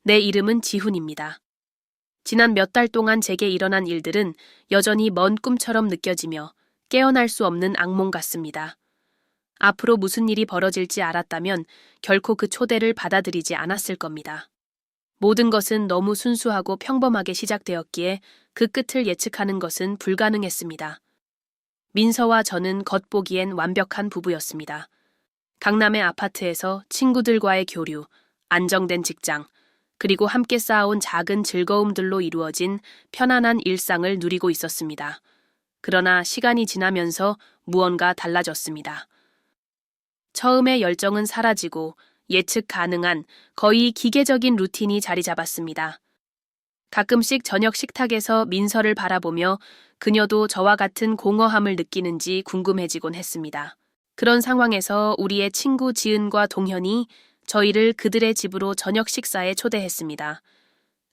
내 이름은 지훈입니다. 지난 몇 달 동안 제게 일어난 일들은 여전히 먼 꿈처럼 느껴지며 깨어날 수 없는 악몽 같습니다. 앞으로 무슨 일이 벌어질지 알았다면 결코 그 초대를 받아들이지 않았을 겁니다. 모든 것은 너무 순수하고 평범하게 시작되었기에 그 끝을 예측하는 것은 불가능했습니다. 민서와 저는 겉보기엔 완벽한 부부였습니다. 강남의 아파트에서 친구들과의 교류, 안정된 직장, 그리고 함께 쌓아온 작은 즐거움들로 이루어진 편안한 일상을 누리고 있었습니다. 그러나 시간이 지나면서 무언가 달라졌습니다. 처음의 열정은 사라지고 예측 가능한 거의 기계적인 루틴이 자리 잡았습니다. 가끔씩 저녁 식탁에서 민서를 바라보며 그녀도 저와 같은 공허함을 느끼는지 궁금해지곤 했습니다. 그런 상황에서 우리의 친구 지은과 동현이 저희를 그들의 집으로 저녁 식사에 초대했습니다.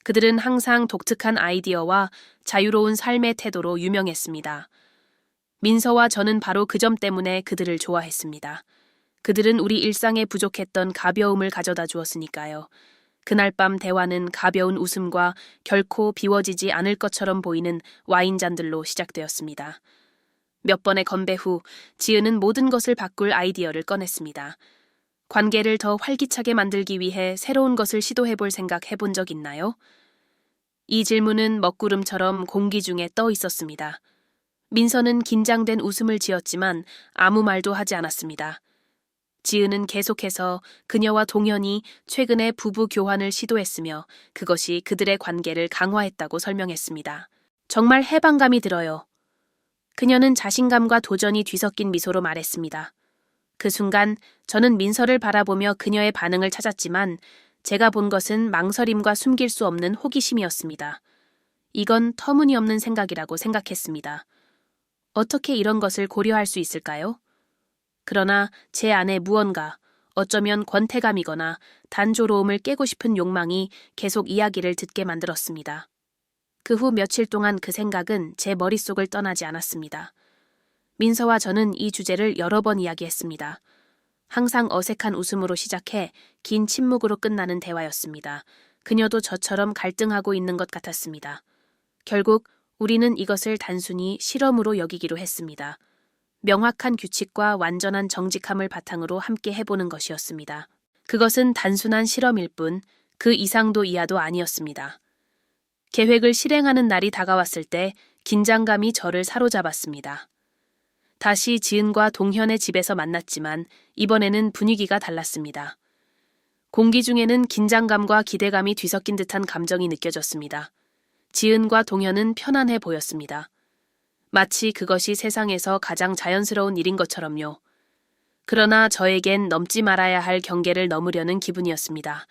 그들은 항상 독특한 아이디어와 자유로운 삶의 태도로 유명했습니다. 민서와 저는 바로 그 점 때문에 그들을 좋아했습니다. 그들은 우리 일상에 부족했던 가벼움을 가져다 주었으니까요. 그날 밤 대화는 가벼운 웃음과 결코 비워지지 않을 것처럼 보이는 와인잔들로 시작되었습니다. 몇 번의 건배 후 지은은 모든 것을 바꿀 아이디어를 꺼냈습니다. 관계를 더 활기차게 만들기 위해 새로운 것을 시도해볼 생각 해본 적 있나요? 이 질문은 먹구름처럼 공기 중에 떠 있었습니다. 민서는 긴장된 웃음을 지었지만 아무 말도 하지 않았습니다. 지은은 계속해서 그녀와 동현이 최근에 부부 교환을 시도했으며 그것이 그들의 관계를 강화했다고 설명했습니다. 정말 해방감이 들어요. 그녀는 자신감과 도전이 뒤섞인 미소로 말했습니다. 그 순간 저는 민서를 바라보며 그녀의 반응을 찾았지만 제가 본 것은 망설임과 숨길 수 없는 호기심이었습니다. 이건 터무니없는 생각이라고 생각했습니다. 어떻게 이런 것을 고려할 수 있을까요? 그러나 제 안에 무언가, 어쩌면 권태감이거나 단조로움을 깨고 싶은 욕망이 계속 이야기를 듣게 만들었습니다. 그 후 며칠 동안 그 생각은 제 머릿속을 떠나지 않았습니다. 민서와 저는 이 주제를 여러 번 이야기했습니다. 항상 어색한 웃음으로 시작해 긴 침묵으로 끝나는 대화였습니다. 그녀도 저처럼 갈등하고 있는 것 같았습니다. 결국 우리는 이것을 단순히 실험으로 여기기로 했습니다. 명확한 규칙과 완전한 정직함을 바탕으로 함께 해보는 것이었습니다. 그것은 단순한 실험일 뿐 그 이상도 이하도 아니었습니다. 계획을 실행하는 날이 다가왔을 때 긴장감이 저를 사로잡았습니다. 다시 지은과 동현의 집에서 만났지만 이번에는 분위기가 달랐습니다. 공기 중에는 긴장감과 기대감이 뒤섞인 듯한 감정이 느껴졌습니다. 지은과 동현은 편안해 보였습니다. 마치 그것이 세상에서 가장 자연스러운 일인 것처럼요. 그러나 저에겐 넘지 말아야 할 경계를 넘으려는 기분이었습니다.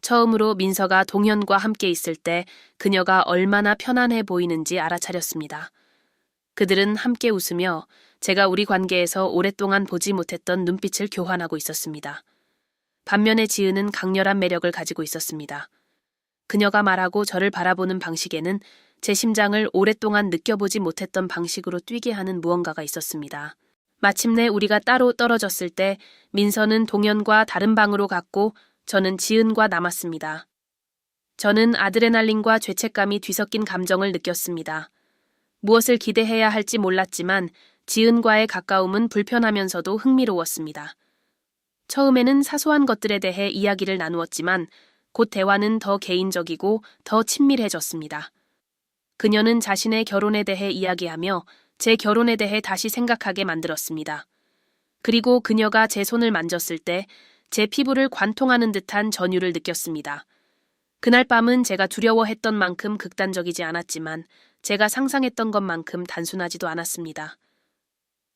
처음으로 민서가 동현과 함께 있을 때 그녀가 얼마나 편안해 보이는지 알아차렸습니다. 그들은 함께 웃으며 제가 우리 관계에서 오랫동안 보지 못했던 눈빛을 교환하고 있었습니다. 반면에 지은은 강렬한 매력을 가지고 있었습니다. 그녀가 말하고 저를 바라보는 방식에는 제 심장을 오랫동안 느껴보지 못했던 방식으로 뛰게 하는 무언가가 있었습니다. 마침내 우리가 따로 떨어졌을 때 민서는 동현과 다른 방으로 갔고 저는 지은과 남았습니다. 저는 아드레날린과 죄책감이 뒤섞인 감정을 느꼈습니다. 무엇을 기대해야 할지 몰랐지만 지은과의 가까움은 불편하면서도 흥미로웠습니다. 처음에는 사소한 것들에 대해 이야기를 나누었지만 곧 대화는 더 개인적이고 더 친밀해졌습니다. 그녀는 자신의 결혼에 대해 이야기하며 제 결혼에 대해 다시 생각하게 만들었습니다. 그리고 그녀가 제 손을 만졌을 때 제 피부를 관통하는 듯한 전율을 느꼈습니다. 그날 밤은 제가 두려워했던 만큼 극단적이지 않았지만 제가 상상했던 것만큼 단순하지도 않았습니다.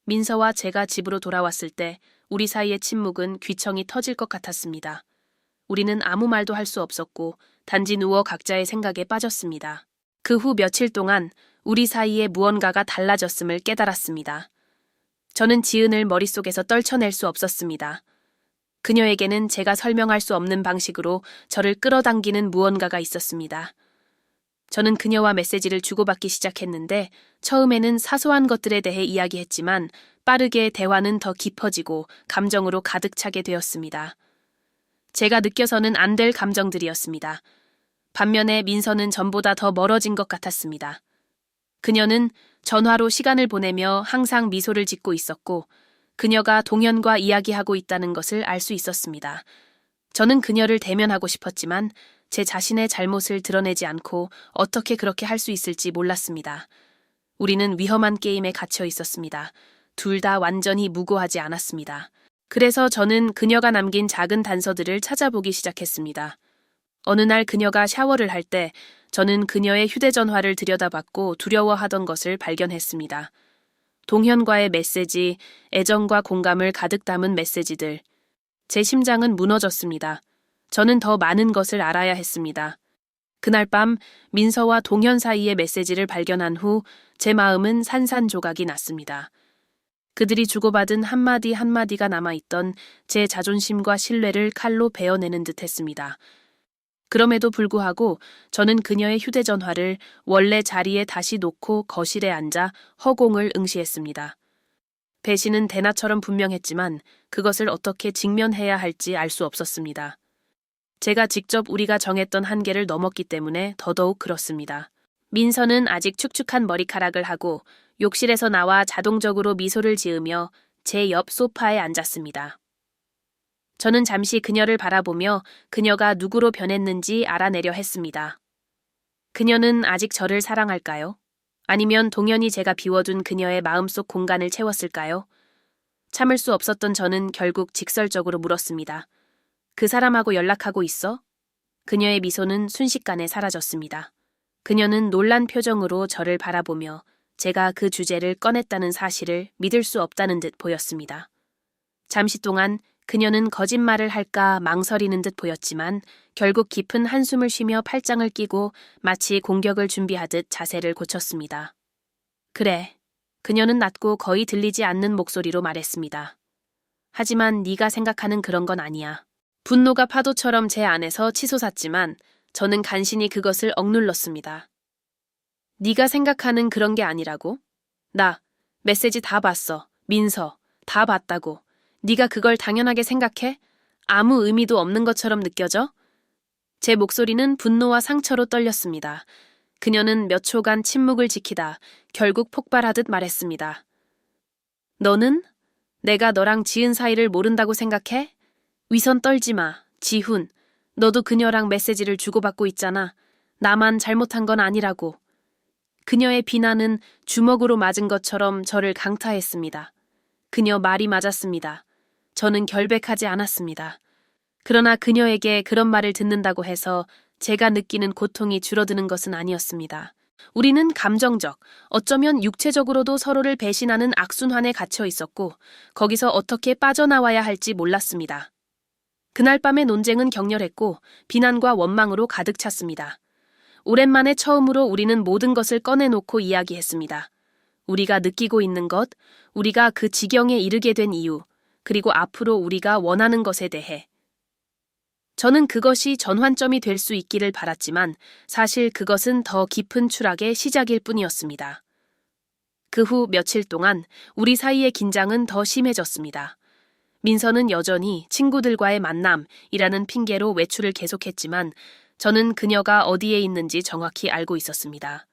민서와 제가 집으로 돌아왔을 때 우리 사이의 침묵은 귀청이 터질 것 같았습니다. 우리는 아무 말도 할 수 없었고 단지 누워 각자의 생각에 빠졌습니다. 그 후 며칠 동안 우리 사이에 무언가가 달라졌음을 깨달았습니다. 저는 지은을 머릿속에서 떨쳐낼 수 없었습니다. 그녀에게는 제가 설명할 수 없는 방식으로 저를 끌어당기는 무언가가 있었습니다. 저는 그녀와 메시지를 주고받기 시작했는데 처음에는 사소한 것들에 대해 이야기했지만 빠르게 대화는 더 깊어지고 감정으로 가득 차게 되었습니다. 제가 느껴서는 안 될 감정들이었습니다. 반면에 민서는 전보다 더 멀어진 것 같았습니다. 그녀는 전화로 시간을 보내며 항상 미소를 짓고 있었고 그녀가 동현과 이야기하고 있다는 것을 알 수 있었습니다. 저는 그녀를 대면하고 싶었지만 제 자신의 잘못을 드러내지 않고 어떻게 그렇게 할 수 있을지 몰랐습니다. 우리는 위험한 게임에 갇혀 있었습니다. 둘 다 완전히 무고하지 않았습니다. 그래서 저는 그녀가 남긴 작은 단서들을 찾아보기 시작했습니다. 어느 날 그녀가 샤워를 할 때 저는 그녀의 휴대전화를 들여다봤고 두려워하던 것을 발견했습니다. 동현과의 메시지, 애정과 공감을 가득 담은 메시지들. 제 심장은 무너졌습니다. 저는 더 많은 것을 알아야 했습니다. 그날 밤 민서와 동현 사이의 메시지를 발견한 후 제 마음은 산산조각이 났습니다. 그들이 주고받은 한마디 한마디가 남아있던 제 자존심과 신뢰를 칼로 베어내는 듯 했습니다. 그럼에도 불구하고 저는 그녀의 휴대전화를 원래 자리에 다시 놓고 거실에 앉아 허공을 응시했습니다. 배신은 대나처럼 분명했지만 그것을 어떻게 직면해야 할지 알 수 없었습니다. 제가 직접 우리가 정했던 한계를 넘었기 때문에 더더욱 그렇습니다. 민서는 아직 축축한 머리카락을 하고 욕실에서 나와 자동적으로 미소를 지으며 제 옆 소파에 앉았습니다. 저는 잠시 그녀를 바라보며 그녀가 누구로 변했는지 알아내려 했습니다. 그녀는 아직 저를 사랑할까요? 아니면 동현이 제가 비워둔 그녀의 마음속 공간을 채웠을까요? 참을 수 없었던 저는 결국 직설적으로 물었습니다. 그 사람하고 연락하고 있어? 그녀의 미소는 순식간에 사라졌습니다. 그녀는 놀란 표정으로 저를 바라보며 제가 그 주제를 꺼냈다는 사실을 믿을 수 없다는 듯 보였습니다. 잠시 동안 그녀는 거짓말을 할까 망설이는 듯 보였지만 결국 깊은 한숨을 쉬며 팔짱을 끼고 마치 공격을 준비하듯 자세를 고쳤습니다. 그래. 그녀는 낮고 거의 들리지 않는 목소리로 말했습니다. 하지만 네가 생각하는 그런 건 아니야. 분노가 파도처럼 제 안에서 치솟았지만 저는 간신히 그것을 억눌렀습니다. 네가 생각하는 그런 게 아니라고? 나 메시지 다 봤어. 민서 다 봤다고. 네가 그걸 당연하게 생각해? 아무 의미도 없는 것처럼 느껴져? 제 목소리는 분노와 상처로 떨렸습니다. 그녀는 몇 초간 침묵을 지키다 결국 폭발하듯 말했습니다. 너는? 내가 너랑 지은 사이를 모른다고 생각해? 위선 떨지 마. 지훈. 너도 그녀랑 메시지를 주고받고 있잖아. 나만 잘못한 건 아니라고. 그녀의 비난은 주먹으로 맞은 것처럼 저를 강타했습니다. 그녀 말이 맞았습니다. 저는 결백하지 않았습니다. 그러나 그녀에게 그런 말을 듣는다고 해서 제가 느끼는 고통이 줄어드는 것은 아니었습니다. 우리는 감정적, 어쩌면 육체적으로도 서로를 배신하는 악순환에 갇혀 있었고 거기서 어떻게 빠져나와야 할지 몰랐습니다. 그날 밤의 논쟁은 격렬했고 비난과 원망으로 가득 찼습니다. 오랜만에 처음으로 우리는 모든 것을 꺼내놓고 이야기했습니다. 우리가 느끼고 있는 것, 우리가 그 지경에 이르게 된 이유, 그리고 앞으로 우리가 원하는 것에 대해. 저는 그것이 전환점이 될 수 있기를 바랐지만 사실 그것은 더 깊은 추락의 시작일 뿐이었습니다. 그 후 며칠 동안 우리 사이의 긴장은 더 심해졌습니다. 민서는 여전히 친구들과의 만남이라는 핑계로 외출을 계속했지만 저는 그녀가 어디에 있는지 정확히 알고 있었습니다.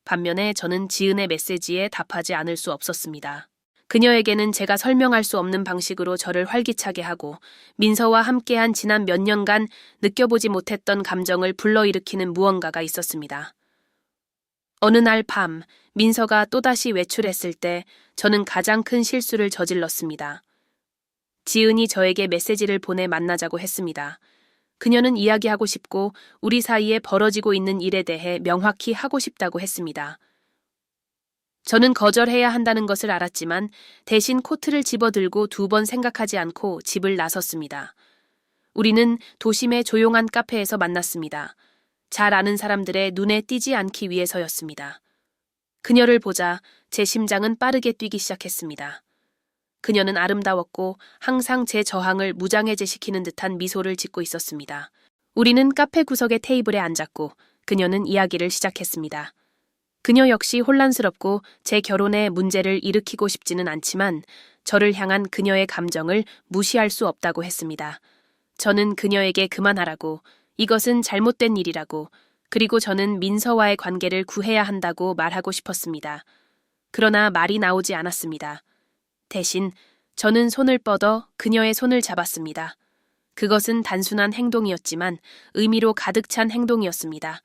반면에 저는 지은의 메시지에 답하지 않을 수 없었습니다. 그녀에게는 제가 설명할 수 없는 방식으로 저를 활기차게 하고 민서와 함께한 지난 몇 년간 느껴보지 못했던 감정을 불러일으키는 무언가가 있었습니다. 어느 날 밤 민서가 또다시 외출했을 때 저는 가장 큰 실수를 저질렀습니다. 지은이 저에게 메시지를 보내 만나자고 했습니다. 그녀는 이야기하고 싶고 우리 사이에 벌어지고 있는 일에 대해 명확히 하고 싶다고 했습니다. 저는 거절해야 한다는 것을 알았지만 대신 코트를 집어들고 2번 생각하지 않고 집을 나섰습니다. 우리는 도심의 조용한 카페에서 만났습니다. 잘 아는 사람들의 눈에 띄지 않기 위해서였습니다. 그녀를 보자 제 심장은 빠르게 뛰기 시작했습니다. 그녀는 아름다웠고 항상 제 저항을 무장해제시키는 듯한 미소를 짓고 있었습니다. 우리는 카페 구석의 테이블에 앉았고 그녀는 이야기를 시작했습니다. 그녀 역시 혼란스럽고 제 결혼에 문제를 일으키고 싶지는 않지만 저를 향한 그녀의 감정을 무시할 수 없다고 했습니다. 저는 그녀에게 그만하라고, 이것은 잘못된 일이라고, 그리고 저는 민서와의 관계를 구해야 한다고 말하고 싶었습니다. 그러나 말이 나오지 않았습니다. 대신 저는 손을 뻗어 그녀의 손을 잡았습니다. 그것은 단순한 행동이었지만 의미로 가득 찬 행동이었습니다.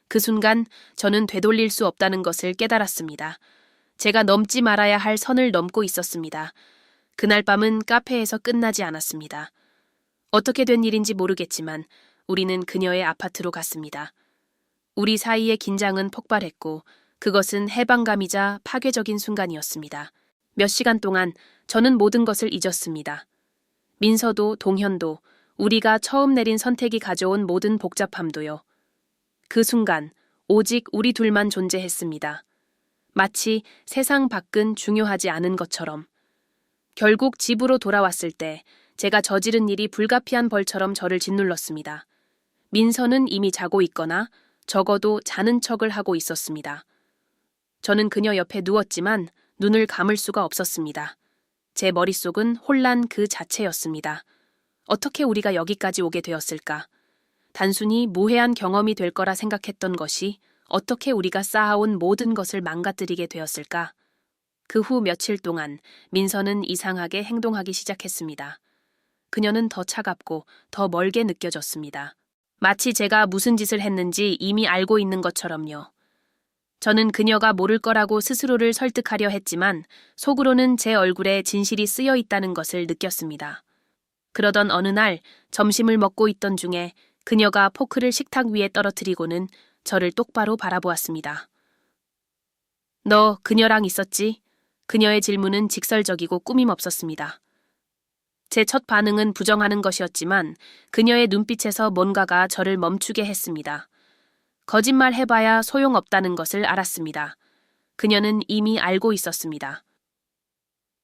그 순간 저는 되돌릴 수 없다는 것을 깨달았습니다. 제가 넘지 말아야 할 선을 넘고 있었습니다. 그날 밤은 카페에서 끝나지 않았습니다. 어떻게 된 일인지 모르겠지만 우리는 그녀의 아파트로 갔습니다. 우리 사이의 긴장은 폭발했고 그것은 해방감이자 파괴적인 순간이었습니다. 몇 시간 동안 저는 모든 것을 잊었습니다. 민서도 동현도 우리가 처음 내린 선택이 가져온 모든 복잡함도요. 그 순간 오직 우리 둘만 존재했습니다. 마치 세상 밖은 중요하지 않은 것처럼. 결국 집으로 돌아왔을 때 제가 저지른 일이 불가피한 벌처럼 저를 짓눌렀습니다. 민서는 이미 자고 있거나 적어도 자는 척을 하고 있었습니다. 저는 그녀 옆에 누웠지만 눈을 감을 수가 없었습니다. 제 머릿속은 혼란 그 자체였습니다. 어떻게 우리가 여기까지 오게 되었을까? 단순히 무해한 경험이 될 거라 생각했던 것이 어떻게 우리가 쌓아온 모든 것을 망가뜨리게 되었을까? 그 후 며칠 동안 민서는 이상하게 행동하기 시작했습니다. 그녀는 더 차갑고 더 멀게 느껴졌습니다. 마치 제가 무슨 짓을 했는지 이미 알고 있는 것처럼요. 저는 그녀가 모를 거라고 스스로를 설득하려 했지만 속으로는 제 얼굴에 진실이 쓰여 있다는 것을 느꼈습니다. 그러던 어느 날 점심을 먹고 있던 중에 그녀가 포크를 식탁 위에 떨어뜨리고는 저를 똑바로 바라보았습니다. 너 그녀랑 있었지? 그녀의 질문은 직설적이고 꾸밈 없었습니다. 제 첫 반응은 부정하는 것이었지만 그녀의 눈빛에서 뭔가가 저를 멈추게 했습니다. 거짓말 해봐야 소용없다는 것을 알았습니다. 그녀는 이미 알고 있었습니다.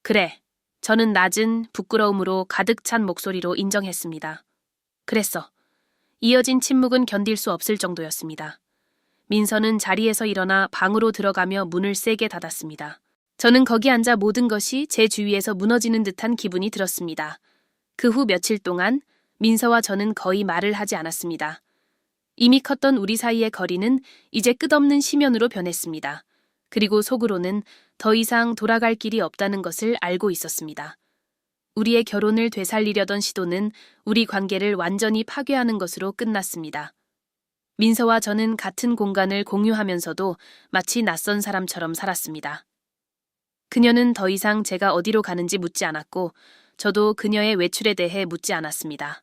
그래, 저는 낮은 부끄러움으로 가득 찬 목소리로 인정했습니다. 그랬어. 이어진 침묵은 견딜 수 없을 정도였습니다. 민서는 자리에서 일어나 방으로 들어가며 문을 세게 닫았습니다. 저는 거기 앉아 모든 것이 제 주위에서 무너지는 듯한 기분이 들었습니다. 그 후 며칠 동안 민서와 저는 거의 말을 하지 않았습니다. 이미 컸던 우리 사이의 거리는 이제 끝없는 심연으로 변했습니다. 그리고 속으로는 더 이상 돌아갈 길이 없다는 것을 알고 있었습니다. 우리의 결혼을 되살리려던 시도는 우리 관계를 완전히 파괴하는 것으로 끝났습니다. 민서와 저는 같은 공간을 공유하면서도 마치 낯선 사람처럼 살았습니다. 그녀는 더 이상 제가 어디로 가는지 묻지 않았고 저도 그녀의 외출에 대해 묻지 않았습니다.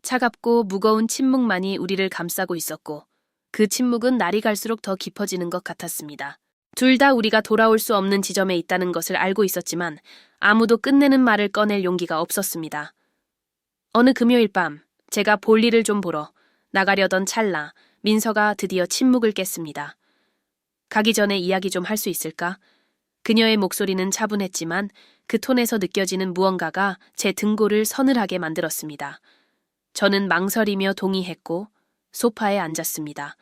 차갑고 무거운 침묵만이 우리를 감싸고 있었고 그 침묵은 날이 갈수록 더 깊어지는 것 같았습니다. 둘 다 우리가 돌아올 수 없는 지점에 있다는 것을 알고 있었지만 아무도 끝내는 말을 꺼낼 용기가 없었습니다. 어느 금요일 밤 제가 볼일을 좀 보러 나가려던 찰나 민서가 드디어 침묵을 깼습니다. 가기 전에 이야기 좀 할 수 있을까? 그녀의 목소리는 차분했지만 그 톤에서 느껴지는 무언가가 제 등골을 서늘하게 만들었습니다. 저는 망설이며 동의했고 소파에 앉았습니다.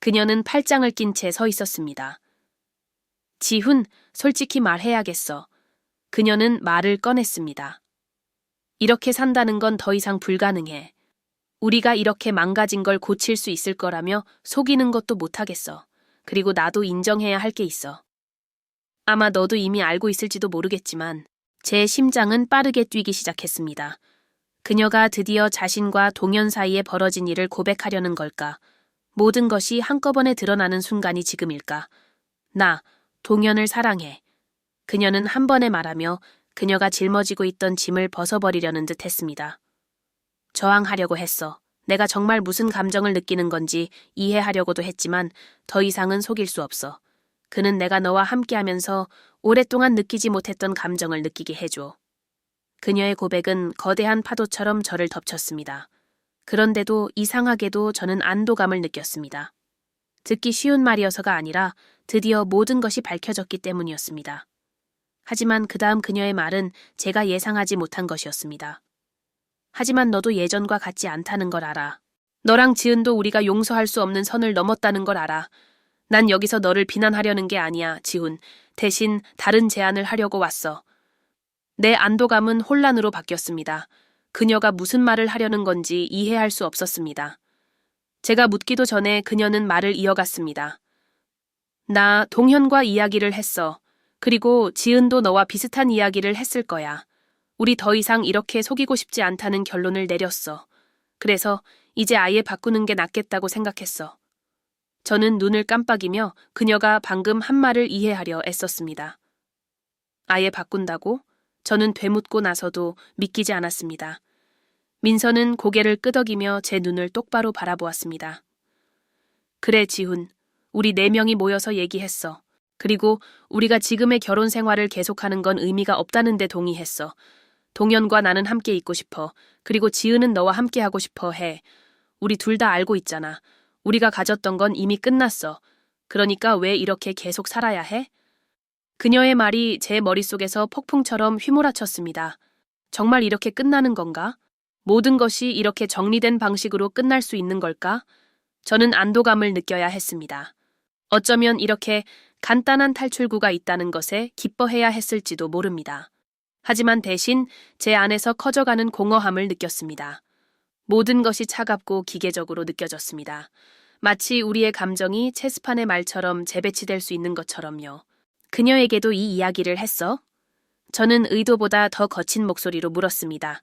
그녀는 팔짱을 낀 채 서 있었습니다. 지훈, 솔직히 말해야겠어. 그녀는 말을 꺼냈습니다. 이렇게 산다는 건 더 이상 불가능해. 우리가 이렇게 망가진 걸 고칠 수 있을 거라며 속이는 것도 못하겠어. 그리고 나도 인정해야 할 게 있어. 아마 너도 이미 알고 있을지도 모르겠지만 제 심장은 빠르게 뛰기 시작했습니다. 그녀가 드디어 자신과 동현 사이에 벌어진 일을 고백하려는 걸까? 모든 것이 한꺼번에 드러나는 순간이 지금일까? 나, 동현을 사랑해. 그녀는 한 번에 말하며 그녀가 짊어지고 있던 짐을 벗어버리려는 듯 했습니다. 저항하려고 했어. 내가 정말 무슨 감정을 느끼는 건지 이해하려고도 했지만 더 이상은 속일 수 없어. 그는 내가 너와 함께하면서 오랫동안 느끼지 못했던 감정을 느끼게 해줘. 그녀의 고백은 거대한 파도처럼 저를 덮쳤습니다. 그런데도 이상하게도 저는 안도감을 느꼈습니다. 듣기 쉬운 말이어서가 아니라 드디어 모든 것이 밝혀졌기 때문이었습니다. 하지만 그 다음 그녀의 말은 제가 예상하지 못한 것이었습니다. 하지만 너도 예전과 같지 않다는 걸 알아. 너랑 지은도 우리가 용서할 수 없는 선을 넘었다는 걸 알아. 난 여기서 너를 비난하려는 게 아니야, 지훈. 대신 다른 제안을 하려고 왔어. 내 안도감은 혼란으로 바뀌었습니다. 그녀가 무슨 말을 하려는 건지 이해할 수 없었습니다. 제가 묻기도 전에 그녀는 말을 이어갔습니다. 나 동현과 이야기를 했어. 그리고 지은도 너와 비슷한 이야기를 했을 거야. 우리 더 이상 이렇게 속이고 싶지 않다는 결론을 내렸어. 그래서 이제 아예 바꾸는 게 낫겠다고 생각했어. 저는 눈을 깜빡이며 그녀가 방금 한 말을 이해하려 애썼습니다. 아예 바꾼다고? 저는 되묻고 나서도 믿기지 않았습니다. 민서는 고개를 끄덕이며 제 눈을 똑바로 바라보았습니다. 그래, 지훈. 우리 4명이 모여서 얘기했어. 그리고 우리가 지금의 결혼 생활을 계속하는 건 의미가 없다는데 동의했어. 동현과 나는 함께 있고 싶어. 그리고 지은은 너와 함께 하고 싶어 해. 우리 둘 다 알고 있잖아. 우리가 가졌던 건 이미 끝났어. 그러니까 왜 이렇게 계속 살아야 해? 그녀의 말이 제 머릿속에서 폭풍처럼 휘몰아쳤습니다. 정말 이렇게 끝나는 건가? 모든 것이 이렇게 정리된 방식으로 끝날 수 있는 걸까? 저는 안도감을 느껴야 했습니다. 어쩌면 이렇게 간단한 탈출구가 있다는 것에 기뻐해야 했을지도 모릅니다. 하지만 대신 제 안에서 커져가는 공허함을 느꼈습니다. 모든 것이 차갑고 기계적으로 느껴졌습니다. 마치 우리의 감정이 체스판의 말처럼 재배치될 수 있는 것처럼요. 그녀에게도 이 이야기를 했어? 저는 의도보다 더 거친 목소리로 물었습니다.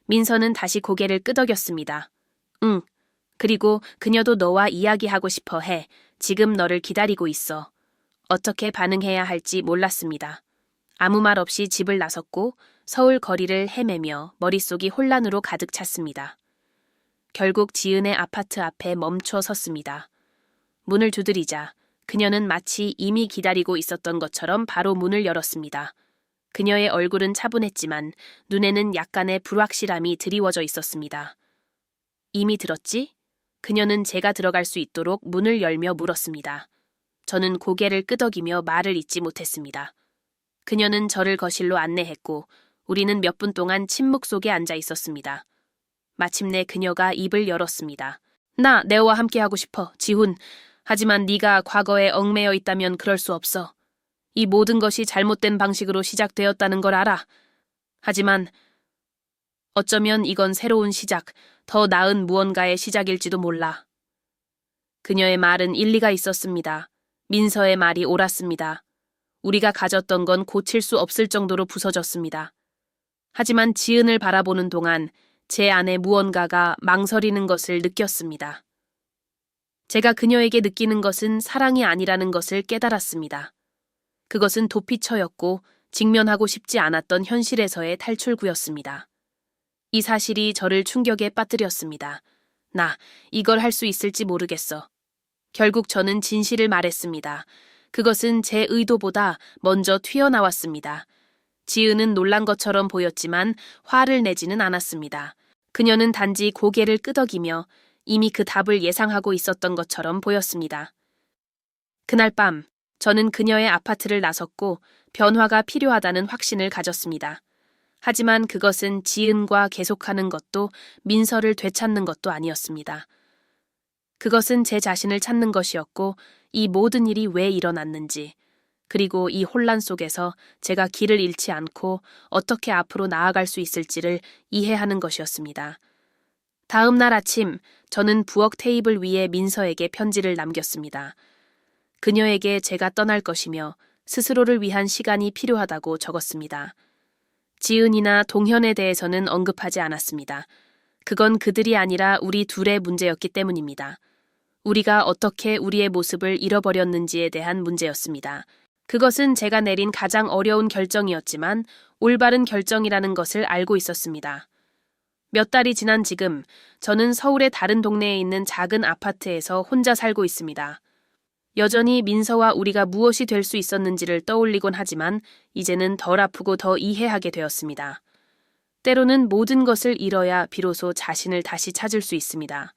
민서는 다시 고개를 끄덕였습니다. 응. 그리고 그녀도 너와 이야기하고 싶어 해. 지금 너를 기다리고 있어. 어떻게 반응해야 할지 몰랐습니다. 아무 말 없이 집을 나섰고 서울 거리를 헤매며 머릿속이 혼란으로 가득 찼습니다. 결국 지은의 아파트 앞에 멈춰 섰습니다. 문을 두드리자 그녀는 마치 이미 기다리고 있었던 것처럼 바로 문을 열었습니다. 그녀의 얼굴은 차분했지만 눈에는 약간의 불확실함이 드리워져 있었습니다. 이미 들었지? 그녀는 제가 들어갈 수 있도록 문을 열며 물었습니다. 저는 고개를 끄덕이며 말을 잇지 못했습니다. 그녀는 저를 거실로 안내했고 우리는 몇 분 동안 침묵 속에 앉아 있었습니다. 마침내 그녀가 입을 열었습니다. 나 네오와 함께하고 싶어, 지훈. 하지만 네가 과거에 얽매여 있다면 그럴 수 없어. 이 모든 것이 잘못된 방식으로 시작되었다는 걸 알아. 하지만 어쩌면 이건 새로운 시작, 더 나은 무언가의 시작일지도 몰라. 그녀의 말은 일리가 있었습니다. 민서의 말이 옳았습니다. 우리가 가졌던 건 고칠 수 없을 정도로 부서졌습니다. 하지만 지은을 바라보는 동안 제 안에 무언가가 망설이는 것을 느꼈습니다. 제가 그녀에게 느끼는 것은 사랑이 아니라는 것을 깨달았습니다. 그것은 도피처였고 직면하고 싶지 않았던 현실에서의 탈출구였습니다. 이 사실이 저를 충격에 빠뜨렸습니다. 나 이걸 할 수 있을지 모르겠어. 결국 저는 진실을 말했습니다. 그것은 제 의도보다 먼저 튀어나왔습니다. 지은은 놀란 것처럼 보였지만 화를 내지는 않았습니다. 그녀는 단지 고개를 끄덕이며 이미 그 답을 예상하고 있었던 것처럼 보였습니다. 그날 밤, 저는 그녀의 아파트를 나섰고 변화가 필요하다는 확신을 가졌습니다. 하지만 그것은 지은과 계속하는 것도 민서를 되찾는 것도 아니었습니다. 그것은 제 자신을 찾는 것이었고 이 모든 일이 왜 일어났는지, 그리고 이 혼란 속에서 제가 길을 잃지 않고 어떻게 앞으로 나아갈 수 있을지를 이해하는 것이었습니다. 다음 날 아침, 저는 부엌 테이블 위에 민서에게 편지를 남겼습니다. 그녀에게 제가 떠날 것이며 스스로를 위한 시간이 필요하다고 적었습니다. 지은이나 동현에 대해서는 언급하지 않았습니다. 그건 그들이 아니라 우리 둘의 문제였기 때문입니다. 우리가 어떻게 우리의 모습을 잃어버렸는지에 대한 문제였습니다. 그것은 제가 내린 가장 어려운 결정이었지만 올바른 결정이라는 것을 알고 있었습니다. 몇 달이 지난 지금 저는 서울의 다른 동네에 있는 작은 아파트에서 혼자 살고 있습니다. 여전히 민서와 우리가 무엇이 될 수 있었는지를 떠올리곤 하지만 이제는 덜 아프고 더 이해하게 되었습니다. 때로는 모든 것을 잃어야 비로소 자신을 다시 찾을 수 있습니다.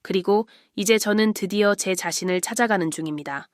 그리고 이제 저는 드디어 제 자신을 찾아가는 중입니다.